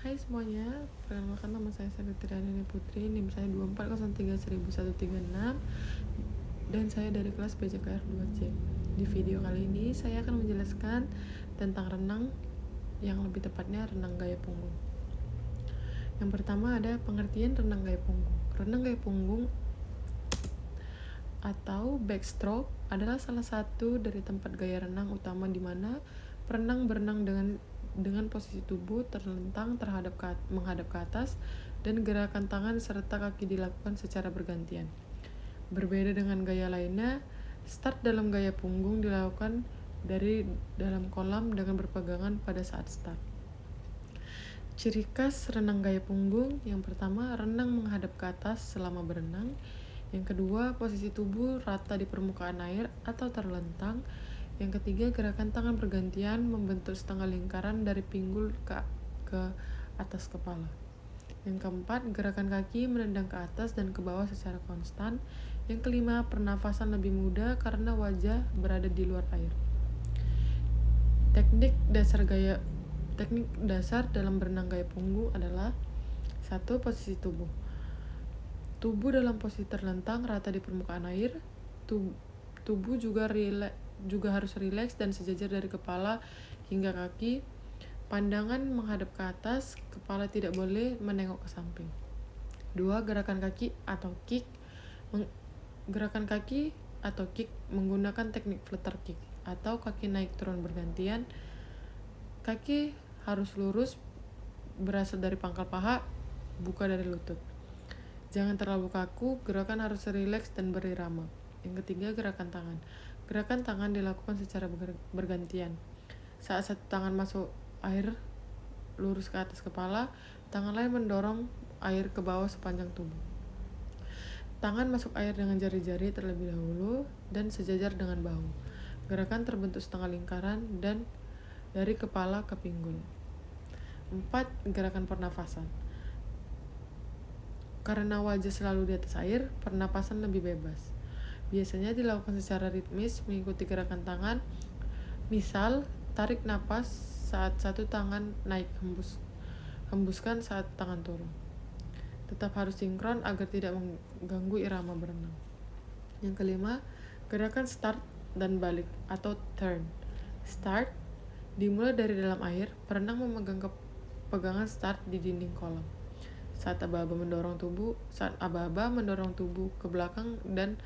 Hai semuanya, perkenalkan nama saya Savitri Andini Putri, NIM saya 24031136 dan saya dari kelas BJKR 2C. Di video kali ini saya akan menjelaskan tentang renang, yang lebih tepatnya renang gaya punggung. Yang pertama ada pengertian renang gaya punggung. Renang gaya punggung atau backstroke adalah salah satu dari tempat gaya renang utama di mana perenang berenang dengan posisi tubuh terlentang menghadap ke atas dan gerakan tangan serta kaki dilakukan secara bergantian. Berbeda dengan gaya lainnya, start dalam gaya punggung dilakukan dari dalam kolam dengan berpegangan pada saat start. Ciri khas renang gaya punggung: yang pertama, renang menghadap ke atas selama berenang. Yang kedua, posisi tubuh rata di permukaan air atau terlentang. Yang ketiga, gerakan tangan bergantian membentuk setengah lingkaran dari pinggul ke atas kepala. Yang keempat, gerakan kaki menendang ke atas dan ke bawah secara konstan. Yang kelima, pernafasan lebih mudah karena wajah berada di luar air. Teknik dasar dalam berenang gaya punggung adalah: 1. Posisi tubuh. Tubuh dalam posisi terlentang rata di permukaan air. Tubuh juga harus rileks dan sejajar dari kepala hingga kaki. Pandangan menghadap ke atas, kepala tidak boleh menengok ke samping. 2. Gerakan kaki atau kick. Gerakan kaki atau kick menggunakan teknik flutter kick atau kaki naik turun bergantian. Kaki harus lurus, berasal dari pangkal paha, buka dari lutut. Jangan terlalu kaku, gerakan harus rileks dan berirama. Yang ketiga, gerakan tangan. Gerakan tangan dilakukan secara bergantian. Saat satu tangan masuk air lurus ke atas kepala, tangan lain mendorong air ke bawah sepanjang tubuh. Tangan masuk air dengan jari-jari terlebih dahulu dan sejajar dengan bahu. Gerakan terbentuk setengah lingkaran dan dari kepala ke pinggul. 4. Gerakan pernafasan. Karena wajah selalu di atas air, pernapasan lebih bebas. Biasanya dilakukan secara ritmis mengikuti gerakan tangan. Misal, tarik napas saat satu tangan naik, hembuskan saat tangan turun. Tetap harus sinkron agar tidak mengganggu irama berenang. Yang kelima, gerakan start dan balik atau turn. Start dimulai dari dalam air, perenang memegang pegangan start di dinding kolam. Saat aba-aba mendorong tubuh ke belakang dan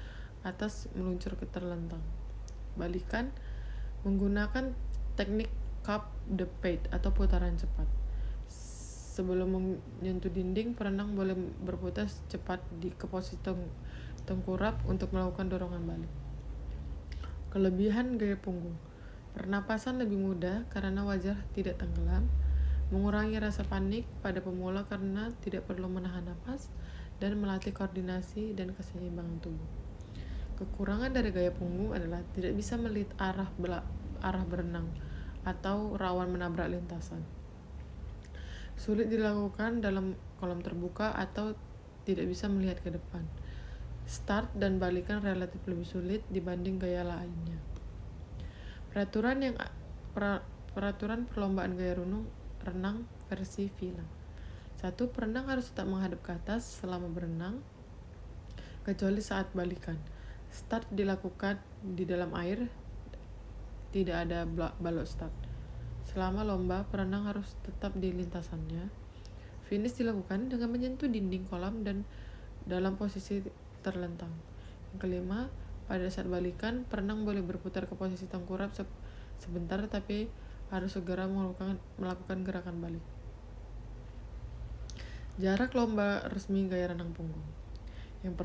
atas meluncur ke terlentang. Balikan menggunakan teknik cup the pate atau putaran cepat. Sebelum menyentuh dinding, perenang boleh berputar cepat ke posisi tengkurap untuk melakukan dorongan balik. Kelebihan gaya punggung: pernapasan lebih mudah karena wajah tidak tenggelam, mengurangi rasa panik pada pemula karena tidak perlu menahan napas, dan melatih koordinasi dan keseimbangan tubuh. Kekurangan dari gaya punggung adalah tidak bisa melihat arah berenang atau rawan menabrak lintasan. Sulit dilakukan dalam kolam terbuka atau tidak bisa melihat ke depan. Start dan balikan relatif lebih sulit dibanding gaya lainnya. Peraturan perlombaan gaya renang versi FINA. 1. Perenang harus tetap menghadap ke atas selama berenang, kecuali saat balikan. Start dilakukan di dalam air, tidak ada balok start. Selama lomba, perenang harus tetap di lintasannya. Finish dilakukan dengan menyentuh dinding kolam dan dalam posisi terlentang. Yang kelima, pada saat balikan, perenang boleh berputar ke posisi tengkurap sebentar, tapi harus segera melakukan gerakan balik. Jarak lomba resmi gaya renang punggung. Yang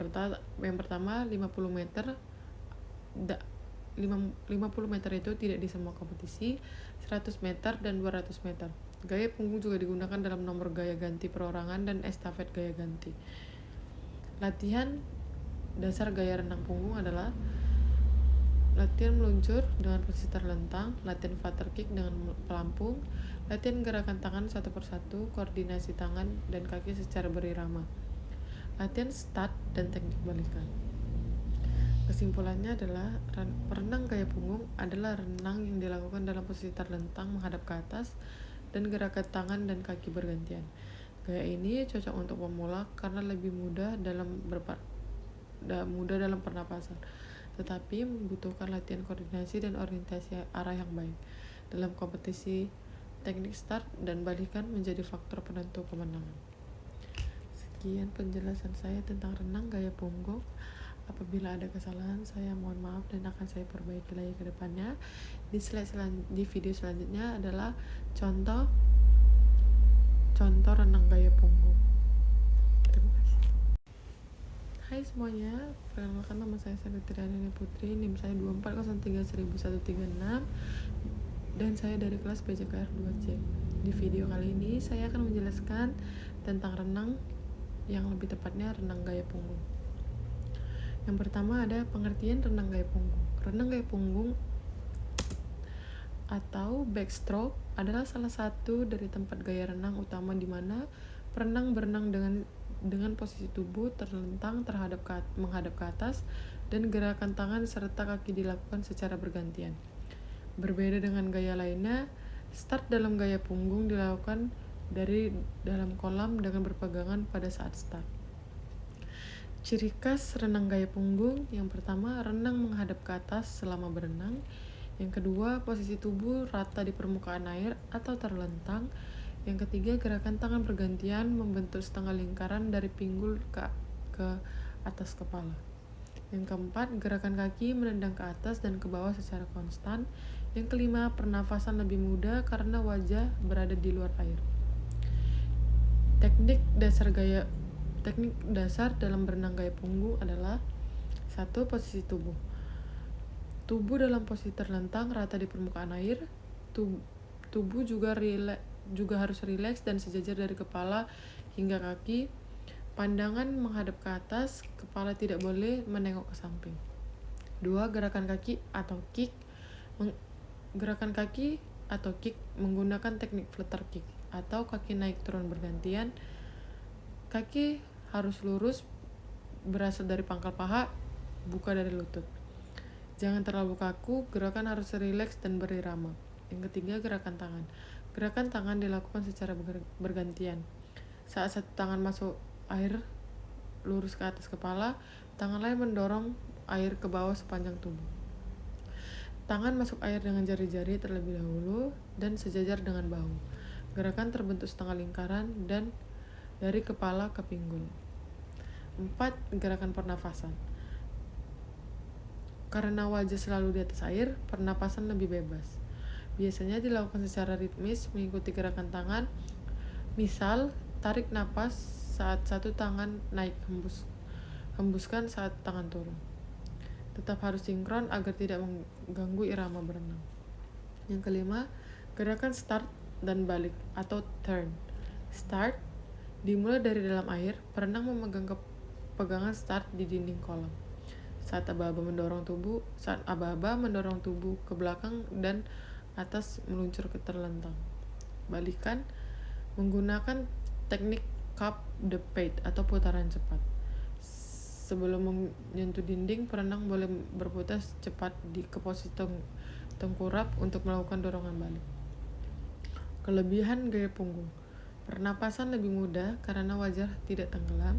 pertama 50 meter. 50 meter itu tidak di semua kompetisi, 100 meter dan 200 meter. Gaya punggung juga digunakan dalam nomor gaya ganti perorangan dan estafet gaya ganti. Latihan dasar gaya renang punggung adalah: latihan meluncur dengan posisi terlentang, latihan flutter kick dengan pelampung, latihan gerakan tangan satu persatu, koordinasi tangan dan kaki secara berirama, latihan start dan teknik balikan. Kesimpulannya adalah renang gaya punggung adalah renang yang dilakukan dalam posisi terlentang menghadap ke atas dan gerakan tangan dan kaki bergantian. Gaya ini cocok untuk pemula karena lebih mudah dalam pernapasan, tetapi membutuhkan latihan koordinasi dan orientasi arah yang baik. Dalam kompetisi, teknik start dan balikan menjadi faktor penentu kemenangan. Sekian penjelasan saya tentang renang gaya punggung. Apabila ada kesalahan, saya mohon maaf dan akan saya perbaiki lagi ke depannya. Di video selanjutnya adalah contoh renang gaya punggung. Terima kasih. Hai semuanya, perkenalkan nama saya Savitri Adani Putri, NIM saya 240313136 dan saya dari kelas PJKR 2C. Di video kali ini saya akan menjelaskan tentang renang, yang lebih tepatnya renang gaya punggung. Yang pertama ada pengertian renang gaya punggung. Renang gaya punggung atau backstroke adalah salah satu dari tempat gaya renang utama di mana perenang berenang dengan posisi tubuh terlentang menghadap ke atas dan gerakan tangan serta kaki dilakukan secara bergantian. Berbeda dengan gaya lainnya, start dalam gaya punggung dilakukan dari dalam kolam dengan berpegangan pada saat start. Ciri khas renang gaya punggung, yang pertama, renang menghadap ke atas selama berenang. Yang kedua, posisi tubuh rata di permukaan air atau terlentang. Yang ketiga, gerakan tangan bergantian membentuk setengah lingkaran dari pinggul ke atas kepala. Yang keempat, gerakan kaki menendang ke atas dan ke bawah secara konstan. Yang kelima, pernafasan lebih mudah karena wajah berada di luar air. Teknik dasar dalam berenang gaya punggung adalah 1. Posisi tubuh. Tubuh dalam posisi terlentang rata di permukaan air. Tubuh juga harus rileks dan sejajar dari kepala hingga kaki. Pandangan menghadap ke atas, kepala tidak boleh menengok ke samping. 2. Gerakan kaki atau kick. Gerakan kaki atau kick menggunakan teknik flutter kick atau kaki naik turun bergantian. Kaki harus lurus, berasal dari pangkal paha, buka dari lutut. Jangan terlalu kaku, gerakan harus rileks dan berirama. Yang ketiga, gerakan tangan. Gerakan tangan dilakukan secara bergantian. Saat satu tangan masuk air lurus ke atas kepala, tangan lain mendorong air ke bawah sepanjang tubuh. Tangan masuk air dengan jari-jari terlebih dahulu dan sejajar dengan bahu. Gerakan terbentuk setengah lingkaran dan dari kepala ke pinggul. 4. Gerakan pernafasan. Karena wajah selalu di atas air, pernapasan lebih bebas. Biasanya dilakukan secara ritmis mengikuti gerakan tangan. Misal, tarik napas saat satu tangan naik, hembuskan saat tangan turun. Tetap harus sinkron agar tidak mengganggu irama berenang. Yang kelima, gerakan start dan balik atau turn. Start dimulai dari dalam air, perenang memegang pegangan start di dinding kolam. Saat aba-aba mendorong tubuh ke belakang dan atas meluncur ke terlentang. Balikan menggunakan teknik cup the pate atau putaran cepat. Sebelum menyentuh dinding, perenang boleh berputar cepat ke posisi tengkurap untuk melakukan dorongan balik. Kelebihan gaya punggung. Pernapasan lebih mudah karena wajah tidak tenggelam,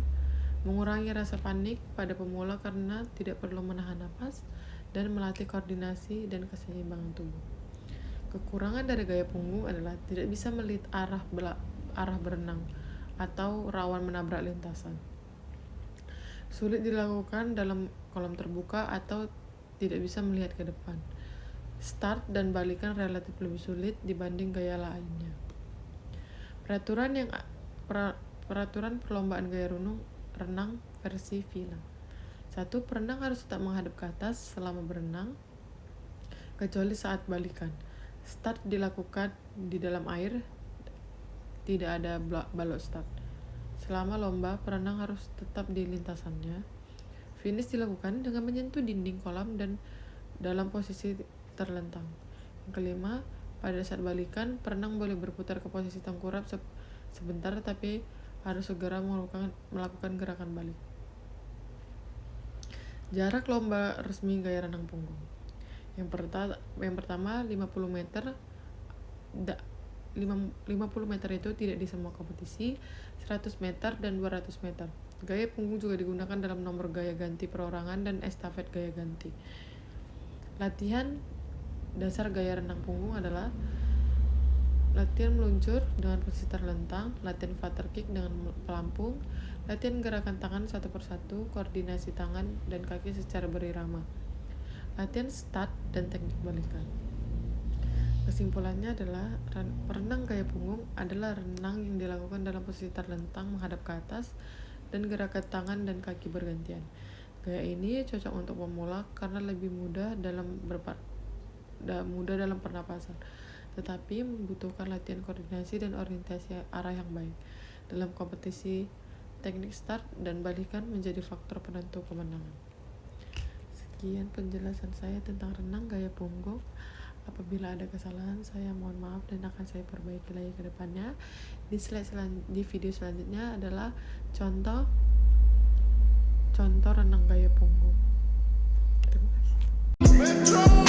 mengurangi rasa panik pada pemula karena tidak perlu menahan napas, dan melatih koordinasi dan keseimbangan tubuh. Kekurangan dari gaya punggung adalah tidak bisa melihat arah berenang atau rawan menabrak lintasan. Sulit dilakukan dalam kolam terbuka atau tidak bisa melihat ke depan. Start dan balikan relatif lebih sulit dibanding gaya lainnya. Peraturan perlombaan gaya renang versi Villa. 1. Perenang harus tetap menghadap ke atas selama berenang, kecuali saat balikan. Start dilakukan di dalam air, tidak ada balok start. Selama lomba, perenang harus tetap di lintasannya. Finish dilakukan dengan menyentuh dinding kolam dan dalam posisi terlentang. Yang kelima, pada saat balikan, perenang boleh berputar ke posisi tengkurap sebentar, tapi harus segera melakukan gerakan balik. Jarak lomba resmi gaya renang punggung. Yang pertama 50 meter 50 meter itu tidak di semua kompetisi, 100 meter dan 200 meter. Gaya punggung juga digunakan dalam nomor gaya ganti perorangan dan estafet gaya ganti. Latihan dasar gaya renang punggung adalah latihan meluncur dengan posisi terlentang, latihan flutter kick dengan pelampung, latihan gerakan tangan satu persatu, koordinasi tangan dan kaki secara berirama, latihan start dan teknik balikan. Kesimpulannya adalah renang gaya punggung adalah renang yang dilakukan dalam posisi terlentang menghadap ke atas dan gerakan tangan dan kaki bergantian. Gaya ini cocok untuk pemula karena lebih mudah dalam pernapasan, tetapi membutuhkan latihan koordinasi dan orientasi arah yang baik. Dalam kompetisi, teknik start dan balikan menjadi faktor penentu kemenangan. Sekian penjelasan saya tentang renang gaya punggung. Apabila ada kesalahan, saya mohon maaf dan akan saya perbaiki lagi ke depannya. Di video selanjutnya adalah contoh renang gaya punggung. Terima kasih.